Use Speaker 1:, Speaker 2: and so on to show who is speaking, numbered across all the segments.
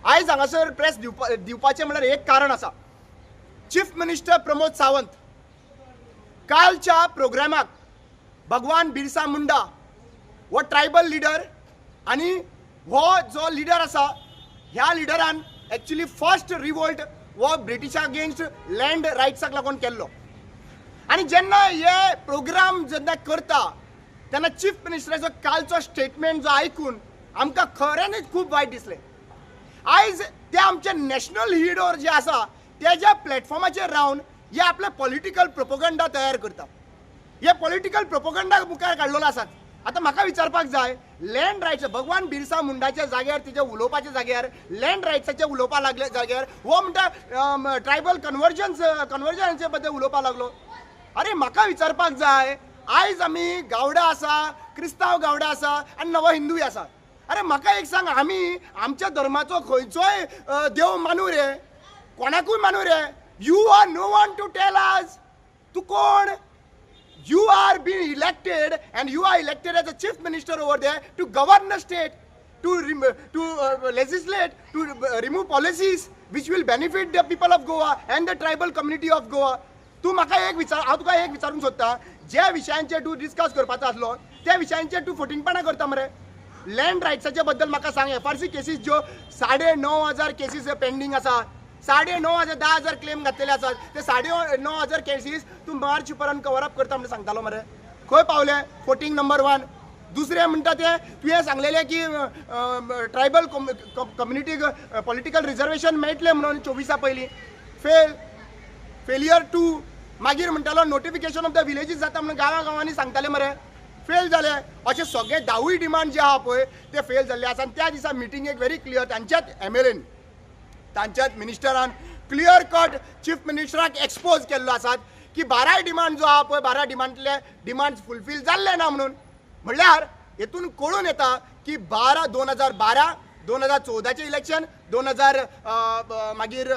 Speaker 1: आयज हांगासर प्रेस दिवपाचें म्हणल्यार एक कारण आसा. चीफ मिनिस्टर प्रमोद सावंत कालच्या प्रोग्रामाक भगवान बिरसा मुंडा हो ट्रायबल लिडर आनी हो जो लिडर आसा ह्या लिडरान एक्चुअली फर्स्ट रिवोल्ट हो ब्रिटिशा अगेन्स्ट लँड रायट्साक लागून केल्लो. आनी जेन्ना हे प्रोग्राम जेन्ना करता तेन्ना चीफ मिनिस्टराचो कालचो स्टेटमेंट जो आयकून आमकां खऱ्यांनीच खूब वायट दिसलें. आयज ते आमचे नॅशनल हिरो जे आसा तेज्या प्लॅटफॉर्माचेर रावन हे आपले पॉलिटिकल प्रोपोगंडा तयार करता. हे पॉलिटिकल प्रोपोगंडा मुखार काडलेलो आसात. आतां म्हाका विचारपाक जाय, लँड रायट्स भगवान बिरसा मुंडाच्या जाग्यार तिचे उलोवपाच्या जाग्यार लँड रायट्साचे उलोवपा लागले जाग्यार हो म्हणटा ट्रायबल कन्वर्जनाचे बद्दल उलोवपा लागलो. अरे म्हाका विचारपाक जाय, आयज आमी गावडा आसा, क्रिस्तांव गावडा आसा आनी नवो हिंदूय आसा. अरे म्हाका एक सांग, आमी आमच्या धर्माचो खंयचोय देव मानू रे, कोणाकूय मानू रे. You are no one to tell us तूं कोण. You are being elected and you are elected as a chief minister over there to govern the state, to legislate, to remove policies which will benefit the people of Goa and the tribal community of Goa. तू म्हाका एक विचार, हांव तुका एक विचारूंक सोदता, ज्या विशयांचेर तूं डिस्कस करपाचो आसलो त्या विशयांचेर तूं फटिंगपणां करता मरे. लँड रायट्साच्या बद्दल म्हाका सांग. FRC केसीस ज्यो 9,500 केसीस पेंडींग आसा, 9,500 10,000 क्लेम घातलेले आसात, ते 9,500 केसीस तूं मार्च पर्यंत कवर अप करता म्हणून सांगतालो मरे. खंय पावले? फोटिंग नंबर 1. दुसरें म्हणटा ते तुवें सांगलेलें की ट्रायबल कम्युनिटीक पॉलिटिकल रिजर्वेशन मेळटलें म्हणून 24 पयलीं. फेलियर 2. मागीर म्हणटालो नोटिफिकेशन ऑफ द विलेजीस जाता म्हणून गांवांनी सांगताले मरे. फेल जाले. अशे सगळे 10 डिमांड जे आहा पळय ते फेल जाल्ले आसा. आनी त्या दिसा मिटींगेक व्हेरी क्लियर तांच्याच MLAन तांच्याच मिनिस्टरान क्लियर कट चीफ मिनिस्टराक एक्सपोज केल्लो आसात की 12 डिमांड जो आहा पळय 12 डिमांडले डिमांड फुलफील जाल्ले ना म्हणून. म्हणल्यार हेतून कळून येता की 2012 2014चे इलेक्शन, 2000 मागीर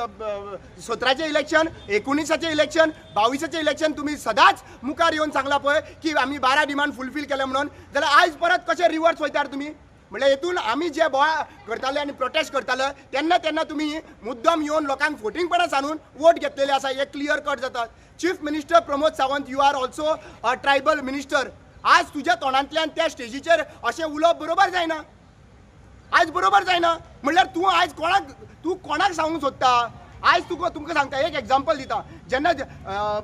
Speaker 1: 17चे इलेक्शन, 19चे इलेक्शन, 22चे इलेक्शन तुम्ही सदांच मुखार येवन सांगला पळय की आमी 12 डिमांड फुलफील केले म्हणून. जाल्यार आयज परत कशे रिवर्स वयतार तुमी? म्हणजे हेतून आमी जे बोवाळ करताले आनी प्रोटेस्ट करताले तेन्ना तुम्ही मुद्दम येवन लोकांक फोटिंगपणां सांगून वोट घेतलेले आसा. हे क्लियर कट जाता. Chief minister Pramod Sawant, you are also a tribal minister. आज तुज्या तोंडांतल्यान त्या स्टेजीचेर अशें उलोवप बरोबर जायना. आज बरोबर जायना. म्हणल्यार तूं कोणाक सांगूंक सोदता? आयज तुमकां सांगता, एक एग्जाम्पल दिता. जेन्ना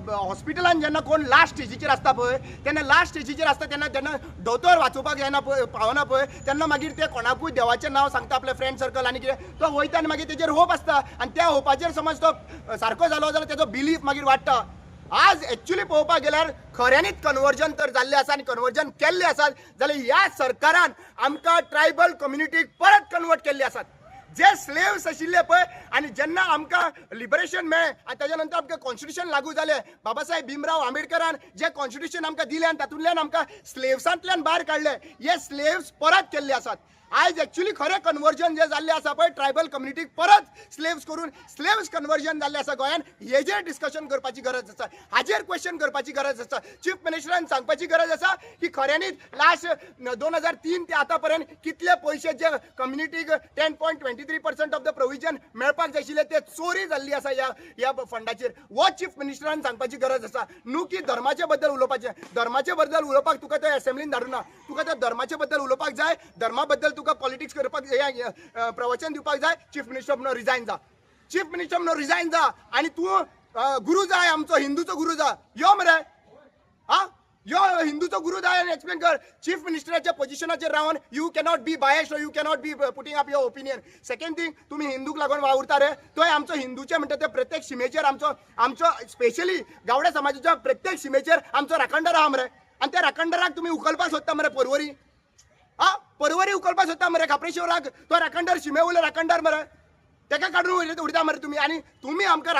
Speaker 1: हॉस्पिटलान जेन्ना कोण लास्ट स्टेजीचेर आसता पळय तेन्ना लास्ट स्टेजीचेर आसता तेन्ना जेन्ना दोतोर वाचोवपाक जायना पळय, पावना पळय, तेन्ना मागीर ते कोणाकूय देवाचें नांव सांगता आपले फ्रेंड सर्कल आनी कितें तो वयता आनी मागीर तेजेर होप आसता आनी त्या होपाचेर समज तो सारको जालो जाल्यार तेजो बिलीफ मागीर वाडटा. आज एक्चुअली पळोवपाक गेल्यार खऱ्यांनीच कन्वर्जन तर जाल्लें आसा आनी कन्वर्जन केल्लें आसात जाल्यार ह्या सरकारान आमकां ट्रायबल कम्युनिटीक परत कन्वर्ट केल्ले आसात. जे स्लेव्स आशिल्ले पळय आनी जेन्ना आमकां लिबरेशन मेळ्ळें आनी ताच्या नंतर आमकां कॉन्स्टिट्यूशन लागू जालें, बाबासाहेब भीमराव आंबेडकरान जे कॉन्स्टिट्यूशन आमकां दिलें आनी तातूंतल्यान आमकां स्लेव्सांतल्यान भायर काडले, हे स्लेव्स परत केल्ले आसात. आयज एक्चुअली खरें कन्वर्जन जे जाल्लें आसा पळय ट्रायबल कम्युनिटीक परत स्लेव्स करून स्लेव्स कन्वर्जन जाल्लें आसा गोंयान. हेजेर डिस्कशन करपाची गरज आसा, हाजेर क्वेश्चन करपाची गरज आसा. चीफ मिनिस्टरान सांगपाची गरज आसा की खऱ्यांनीच लास्ट 2003 ते आतां पर्यंत कितले पयशे जे कम्युनिटीक 10.23% ऑफ द प्रोविजन मेळपाक जाय आशिल्ले ते चोरी जाल्ली आसा ह्या फंडाचेर. हो चीफ मिनिस्टरान सांगपाची गरज आसा. न्हू की धर्माचे बद्दल उलोवपाचें. धर्माचे बद्दल उलोवपाक तुका ते असेंब्लीन धाडूना. तुका त्या धर्माचे बद्दल उलोवपाक जाय, धर्मा बद्दल तुका पॉलिटिक्स करपाक प्रवचन दिवपाक जाय, चीफ मिनिस्टर म्हणून रिजायन जा. चीफ मिनिस्टर म्हणून रिजायन जा आनी तूं गुरू जाय, आमचो हिंदूचो गुरू जा. यो मरे, हा यो हिंदूचो गुरू जाय आनी एक्सप्लेन कर. चीफ मिनिस्टराच्या पोजिशनाचेर रावन you cannot be biased, you cannot be putting up your opinion. Second thing, तुम्ही हिंदूक लागून वावुरता रे, तोय आमचो हिंदूचे म्हणटा ते प्रत्येक शिमेचेर आमचो स्पेशली गावड्या समाजाच्या प्रत्येक शिमेचेर आमचो राखणदार आहा मरे. आनी त्या राखणदाराक तुम्ही उखलपाक सोदता मरे परवरी. परवरी उखलपाक सोदता मरे खापरेश्वराक. तो राखणदार शिमे उरले राखणदार मरे, तेका काडून उडता मरे तुम्ही. आनी तुम्ही आमकां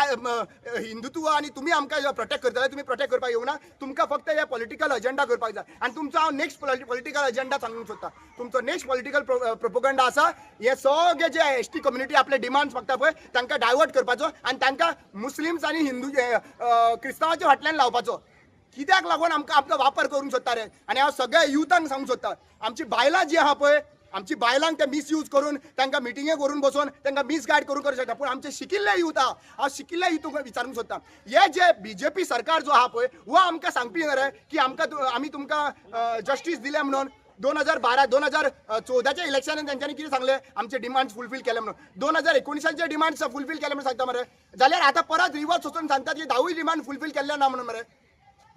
Speaker 1: हिंदुत्व आनी तुम्ही आमकां प्रोटेक्ट करता, तुम्ही प्रोटेक्ट करपाक येवना. तुमकां फक्त हे पॉलिटिकल अजेंडा करपाक जाय. आनी तुमचो हांव नेक्स्ट पॉलिटिकल अजेंडा सांगूंक सोदता. तुमचो नेक्स्ट पॉलिटिकल प्रोपोगंडा आसा हे सगळे जे ST कम्युनिटी आपले डिमांड्स मागता पळय तांकां डायवर्ट करपाचो आनी तांकां मुस्लिम्स आनी हिंदू क्रिस्तांवाच्या फाटल्यान लावपाचो. कित्याक लागून आमकां आपलो वापर करूंक सोदता रे. आनी हांव सगळ्या युथांक सांगूंक सोदता, आमची बायलां जी आहा पळय आमची बायलांक ते मिसयूज करून तांकां मिटिंगे करून बसून तांकां मिसगायड करू शकता. पूण आमचे शिकिल्ले यूथ आहा, हांव शिकिल्ल्या यूथाक विचारूंक सोदता, हे जे बीजेपी सरकार जो आहा पळय हो आमकां सांगपी न्हय रे की आमी तुमकां जस्टीस दिले म्हणून. 2014च्या इलेक्शनान तेंच्यांनी कितें सांगले, आमचे डिमांड्स फुलफील केले म्हणून. 2019चे डिमांड्स फुलफील केले म्हणून सांगता मरे. जाल्यार आतां परत रिवर्स वचून सांगतात की 10 डिमांड फुलफील केल्ले ना म्हणून मरे.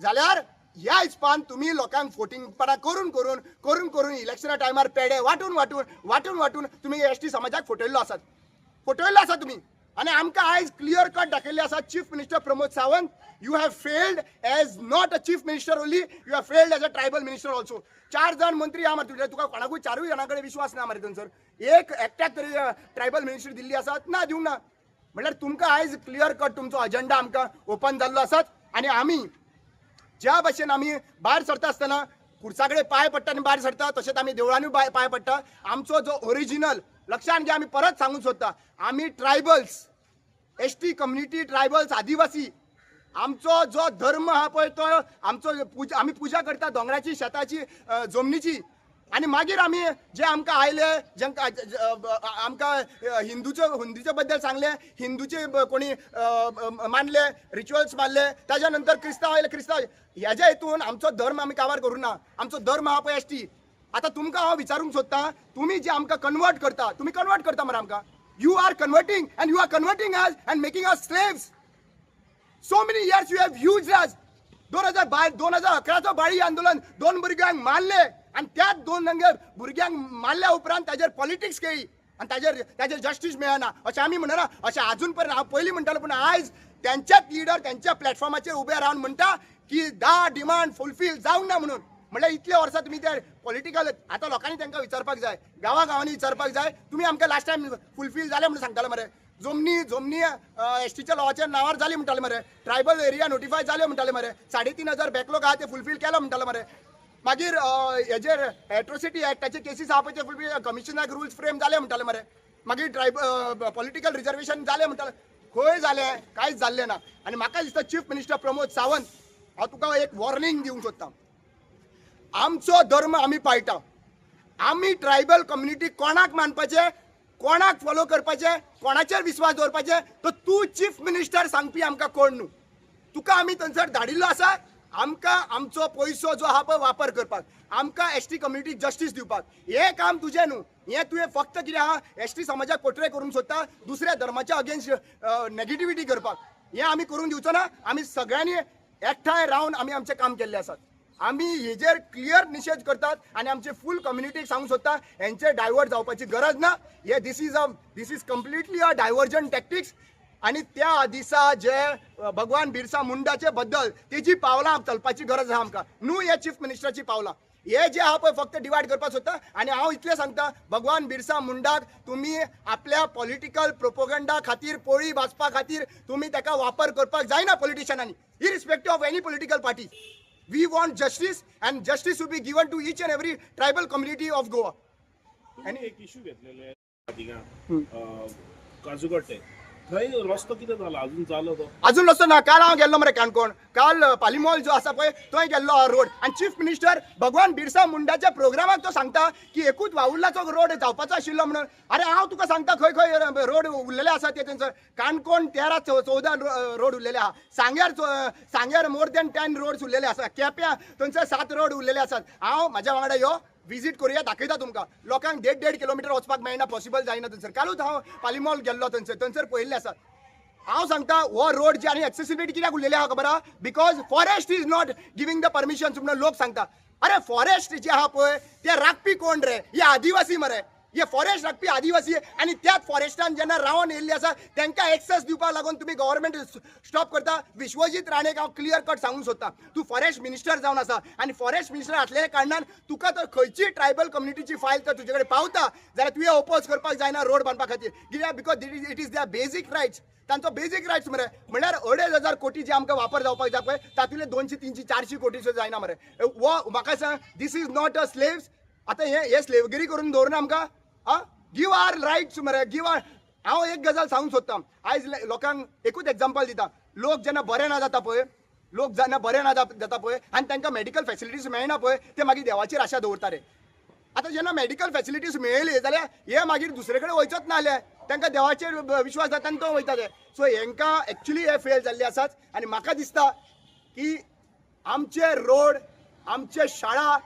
Speaker 1: जाल्यार ह्या हिसपान तुम्ही लोकांक फोटिंगपणां करून इलेक्शना टायमार पेडे वाटून तुम्ही एसटी समाजाक फटयल्लो आसा तुम्ही. आणि आमकां आयज क्लियर कट दाखयल्ले आसा. Chief minister Pramod Sawant, you have failed as not a chief minister only, you have failed as a tribal minister also. 4 जण मंत्री आहा मरे तुका कोणाकूय 4 जाणांकडे विश्वास ना मरे थंयसर. एकट्याक तरी ट्रायबल मिनिस्टर दिल्ली आसात ना, दिवंक ना. म्हळ्यार तुमकां आयज क्लियर कट तुमचो अजेंडा आमकां ओपन जाल्लो आसात. आणि आमी ज्या भाशेन आमी भायर सरता आसतना खुर्सा कडेन पांय पडटा आनी भायर सरता, तशेंच आमी देवळांनी पांय पडटा. आमचो जो ओरिजिनल लक्षांत घ्या, आमी परत सांगूंक सोदता, आमी ट्रायबल्स, एसटी कम्युनिटी, ट्रायबल्स, आदिवासी, आमचो जो धर्म हा पळय तो आमचो आमी पुजा करता दोंगराची, शेताची, जमनीची. आणि मागीर आमी जे आमकां आयले, जेंकां आमकां हिंदूचे बद्दल सांगले, हिंदूचे कोणी मानले, रिच्युअल्स मानले, ताज्या नंतर क्रिस्तांव आयले, क्रिस्तांव. ह्याच्या हितून आमचो धर्म आमी काबार करूं ना. आमचो धर्म हा पळय एसटी. आतां तुमकां हांव विचारूंक सोदता, तुमी जे आमकां कन्वर्ट करता मरे आमकां. You are converting and you are converting us and making us slaves. So many years you have used us. 2011चो बाळी आंदोलन 2 भुरग्यांक मारले आणि त्याच 2 भुरग्यांक मारल्या उपरांत ताजेर पॉलिटिक्स केली आणि ताजेर जस्टीस मेळना अशें आमी म्हणना. अशें अजून पर्यंत हांव पयलीं म्हणटालो, पूण आयज त्यांच्याच लिडर त्यांच्या प्लॅटफॉर्माचेर उबे रावन म्हणटा की 10 डिमांड फुलफील जावंक ना म्हणून. म्हळ्यार इतले वर्सां तुमी ते पॉलिटिकल, आतां लोकांनी तांकां विचारपाक जाय, गांवांनी विचारपाक जाय, तुमी आमकां लास्ट टायम फुलफील जाले म्हणून सांगताले मरे. जमनी एसटीच्या लॉच्या नावार जाली म्हणटाले मरे. ट्रायबल एरिया नोटिफाय जाले म्हणटाले मरे. 3,500 बॅकलॉग आहा ते फुलफील केलो म्हणटाले मरे. मागीर हेजेर एट्रोसिटी एक्टाचे केसीस आहा पळय ते फुलफील, कमिशनाक रुल्स फ्रेम जाले म्हणटाले मरे. मागीर ट्रायबल पॉलिटिकल रिजर्वेशन जाले म्हणटाले. खंय जाले? कांयच जाल्लें ना. आनी म्हाका दिसता चीफ मिनिस्टर प्रमोद सावंत, हांव तुका एक वॉर्निंग दिवंक सोदता. आमचो धर्म आमी पाळटा. आमी ट्रायबल कम्युनिटी कोणाक मानपाचे, कोणाक फॉलो करपाचे, कोणाचेर विश्वास दवरपाचे, तो तूं चीफ मिनिस्टर सांगपी आमकां कोण न्हू. तुका आमी थंयसर धाडिल्लो आसा आमकां आमचो पयसो जो आहा पळय वापर करपाक, आमकां एसटी कम्युनिटीक जस्टीस दिवपाक. हें काम तुजें न्हू. हें तुवें फक्त कितें आहा, एसटी समाजाक पोर्ट्रे करूंक सोदता, दुसऱ्या धर्माच्या अगेन्स्ट नेगेटिविटी करपाक. हें आमी करूंक दिवचो ना. आमी सगळ्यांनी एकठांय रावन आमी आमचें काम केल्लें आसात. आमी हेजेर क्लियर निशेध करतात आणि आमचे फूल कम्युनिटीक सांगूंक सोदता, हेंचे डायवर्ट जावपाची गरज ना. हे this is completely a diversion tactics. आणि त्या दिसा जे भगवान बिरसा मुंडाचे बद्दल तेजी पावलां चलपाची गरज आहा आमकां, न्हू हे चीफ मिनिस्टराची पावलां. हे जे आहा पळय फक्त डिवायड करपाक सोदता. आणि हांव इतलें सांगता, भगवान बिरसा मुंडाक तुमी आपल्या पॉलिटिकल प्रोपोगंडा खातीर, पोळी भाजपा खातीर तुमी ताका वापर करपाक जायना पॉलिटिशियनांनी, irrespective of any political party. We want justice and justice will be given to each and every tribal community of Goa.
Speaker 2: आणि एक इश्यू घेतलेलो आहे काजूगट्टे, थंय रस्तो कितें जाला, अजून जालो तो?
Speaker 1: अजून रस्तो ना. काल हांव गेल्लो मरे काणकोण. काल पालिमॉल जो आसा पळय थंय गेल्लो रोड. आणि चीफ मिनिस्टर भगवान बिरसा मुंडाच्या प्रोग्रामाक तो सांगता की एकूच वावुर्लाचो रोड जावपाचो आशिल्लो म्हणून. अरे हांव तुका सांगता खंय खंय रोड उरलेले आसा ते थंयसर. काणकोण 13-14 रोड उरलेले आहा. सांग्यार मोर दॅन 10 रोड्स उरलेले आसा. केप्यां थंयसर 7 रोड उरलेले आसात. हांव म्हाज्या वांगडा यो विजीट करूया, दाखयता तुमकां. लोकांक 1.5 किलोमिटर वचपाक मेळना, पॉसिबल जायना थंयसर. कालूच हांव पालिमॉल गेल्लो थंयसर पळयल्ले आसात. हांव सांगता हो रोड जे आनी एक्सेसिबिलिटी कित्याक उरलेली आहा खबर आहा? Because forest is not giving the permission म्हणून लोक सांगता. अरे फॉरेस्ट जे आहा पळय ते राखपी कोण रे? हे आदिवासी मरे. हे फॉरेस्ट राखपी आदिवासी. आणि त्याच फॉरेस्टान जेन्ना रावन येयल्ली आसा तांकां एक्सेस दिवपाक लागून तुम्ही गव्हर्नमेंट स्टॉप करता. विश्वजीत राणेक हांव क्लियर कट सांगूंक सोदता, तूं फॉरेस्ट मिनिस्टर जावन आसा आनी फॉरेस्ट मिनिस्टर आसलेल्या कारणान तुका तर खंयची ट्रायबल कम्युनिटीची फायल तर तुजे कडेन पावता जाल्यार तुवें ओपोज करपाक जायना रोड बांदपा खातीर. कित्याक? Because it is their basic rights. तांचो बेजीक रायट्स मरे. म्हळ्यार 2,500 कोटी जे आमकां वापर जावपाक जाय पळय तातूंतले 200, 300, 400 कोटी सुद्दां जायना मरे. वो म्हाका सांग, this is not a slaves. आतां हे स्लेवगिरी करून दवरना आमकां. गिव आर रायट्स मरे, गिव आर. हांव एक गजाल सांगूंक सोदता. आयज लोकांक एकूच एक्झाम्पल दिता. लोक जेन्ना बरे ना जाता पळय आनी तांकां मेडिकल फॅसिलिटीज मेळना पळय ते मागीर देवाचेर आशा दवरता रे. आता जेन्ना मेडिकल फॅसिलिटीज मेळयली जाल्यार हे मागीर दुसरे कडेन वयचोच ना जाल्यार तांकां देवाचेर विश्वास जाता आनी तो वयता ते सो हेंकां एक्चुली हे फेल जाल्ले आसात आनी म्हाका दिसता की आमचे रोड आमचे शाळा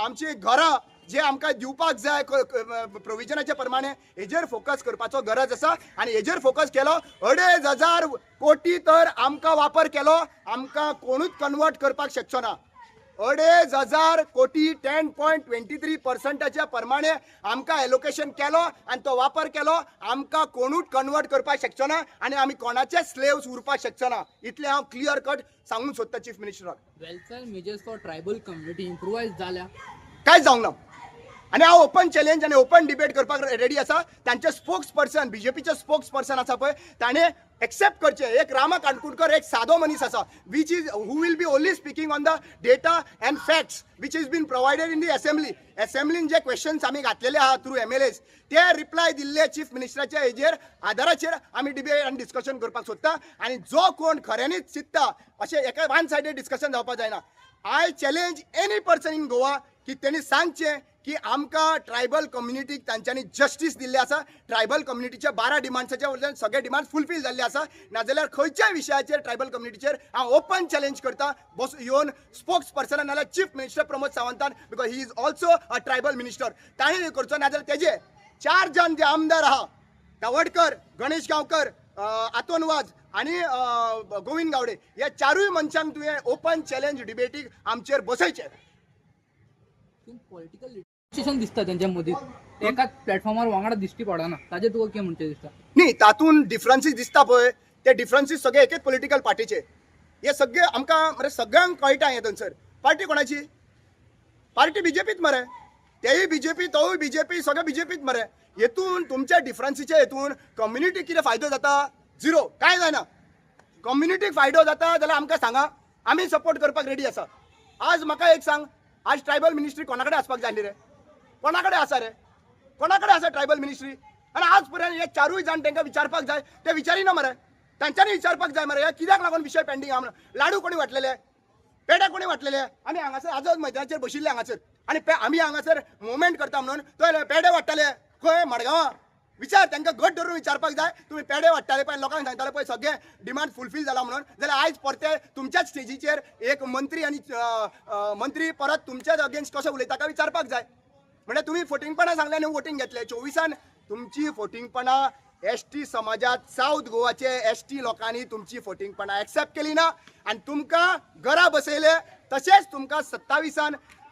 Speaker 1: आमचे घरां जे आमकां दिवपाक जाय प्रोविजनाच्या प्रमाणे हेजेर फोकस करपाचो गरज आसा आनी हेजेर फोकस केलो 2,500 कोटी तर आमकां वापर केलो आमकां कोणूच कन्वर्ट करपाक शकचो ना 2,500 कोटी 10.23% प्रमाणे आमकां एलोकेशन केलो आनी तो वापर केलो आमकां कोणूच कन्वर्ट करपाक शकचो ना आनी आमी कोणाचे स्लेव्स उरपाक शकचो ना इतलें हांव क्लियर कट सांगूंक सोदता चीफ मिनिस्टराक
Speaker 3: welfare measures for tribal community improvise झाल्या
Speaker 1: कांयच जावंक ना आनी हांव ओपन चॅलेंज आनी ओपन डिबेट करपाक रेडी आसा तांचे स्पोक्स पर्सन बीजेपीचे स्पोक्स पर्सन आसा पळय ताणें एक्सेप्ट करचे एक रामा काणकोणकर एक सादो मनीस आसा which is who will be only speaking on the data and facts which is been provided in the असेंब्लीन जे क्वेश्चन्स आमी घातलेले आहा थ्रू MLAs ते रिप्लाय दिल्ले चीफ मिनिस्टराच्या हेजेर आदाराचेर आमी डिबेट आनी डिस्कशन करपाक सोदता आनी जो कोण खऱ्यांनीच चित्ता अशें एका वन सायडेड डिस्कशन जावपाक जायना I challenge any person in Goa की तेणी सांगचें की आमकां ट्रायबल कम्युनिटीक तांच्यांनी जस्टीस दिल्ले आसा ट्रायबल कम्युनिटीच्या 12 डिमांड्साच्या वयल्यान सगळे डिमांड्स फुलफील जाल्ले आसा नाजाल्यार खंयच्याय विशयाचेर ट्रायबल कम्युनिटीचेर हांव ओपन चॅलेंज करता बस येवन स्पोक्स पर्सन नाजाल्यार चीफ मिनिस्टर प्रमोद सावंतान because he is also a tribal minister ताणें हे करचो नाजाल्यार तेजे 4 जण जे आमदार आहा तावडकर गणेश गांवकर आतोनवाज आनी गोविंद गावडे ह्या 4 मनशांक तुवें ओपन चॅलेंज डिबेटीक आमचेर बसयचें
Speaker 3: पॉलिटिकल लिटिगेशन दिसता त्यांच्या मदीं एकाच प्लॅटफॉर्मार वांगडा दिश्टी पडना ताजेर तुका कितें म्हणचें दिसता
Speaker 1: न्ही तातूंत डिफरन्सीस दिसता पळय ते डिफरन्सीस सगळे एकच पॉलिटिकल पार्टीचे हे सगळे आमकां मरे सगळ्यांक कळटा हें थंयसर पार्टी कोणाची पार्टी बीजेपीत मरे तेय बीजेपी तोय बीजेपी सगळे बीजेपीत मरे हेतून तुमच्या डिफरन्सीचे हेतून कम्युनिटीक कितें फायदो जाता झिरो कांय जायना कम्युनिटीक फायदो जाता जाल्यार आमकां सांगा आमी सपोर्ट करपाक रेडी आसा आज म्हाका एक सांग आज ट्रायबल मिनिस्ट्री कोणा कडेन आसपाक जाय रे कोणा कडेन आसा रे कोणा कडेन आसा ट्रायबल मिनिस्ट्री आनी आज पर्यंत हे 4 जाण तांकां विचारपाक जाय ते विचारिना मरे तांच्यांनी विचारपाक जाय मरे कित्याक लागून विशय पेंडींग आहा लाडू कोणी वाटलेले पेडे कोणी वाटलेले आमी हांगासर आजच मैदानाचेर बशिल्ले हांगासर आनी आमी हांगासर मुवमेंट करता म्हणून तो पेडे वाडटाले खंय मडगांवां विचार तांकां घट धरून विचारपाक जाय तुमी पेडे वाडटाले पळय लोकांक सांगताले पळय सगळे डिमांड फुलफील जाला म्हणून जाल्यार आयज परते तुमच्याच स्टेजीचेर एक मंत्री आनी मंत्री परत तुमच्याच अगेन्स्ट कशें उलयता काय विचारपाक जाय म्हणजे तुम्ही फोटिंगपणा सांगले आनी वोटींग घेतले 24 तुमची फोटिंगपणा ST समाजात साऊथ गोवाचे ST लोकांनी तुमची फोटिंगपणा एक्सेप्ट केली ना आनी तुमकां घरा बसयले तशेंच तुमकां 27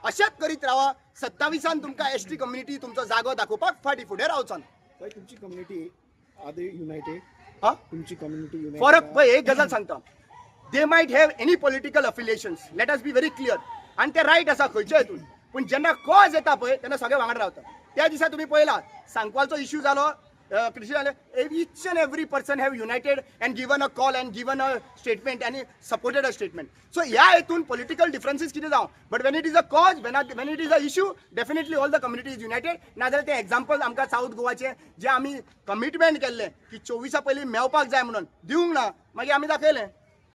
Speaker 1: अशेंच करीत रावा 27 तुमकां ST कम्युनिटी तुमचो जागो दाखोवपाक फाटी फुडें रावचो
Speaker 4: भाई तुमची कम्युनिटी आर दे युनायटेड
Speaker 1: हा
Speaker 4: तुमची कम्युनिटी युनायटेड
Speaker 1: फरक पळय एक गजाल सांगता they might have any political affiliations let us be very clear आनी ते रायट आसा खंयच्या हितून पूण जेन्ना कॉज येता पळय तेन्ना सगळे वांगडा रावता त्या दिसा तुम्ही पळयला सांकवालचो इश्यू जालो Christian each and every person have united and given a call and given a statement and supported a statement. So ह्या हेतून political differences किती जावं but when it is a cause when it is a issue definitely all the community is united. नाजाल्यार ते example आमकां south गोवाचे जे आमी commitment केल्ले की 24 पयलीं मेवपाक जाय म्हणून दिवंक ना मागीर आमी दाखयलें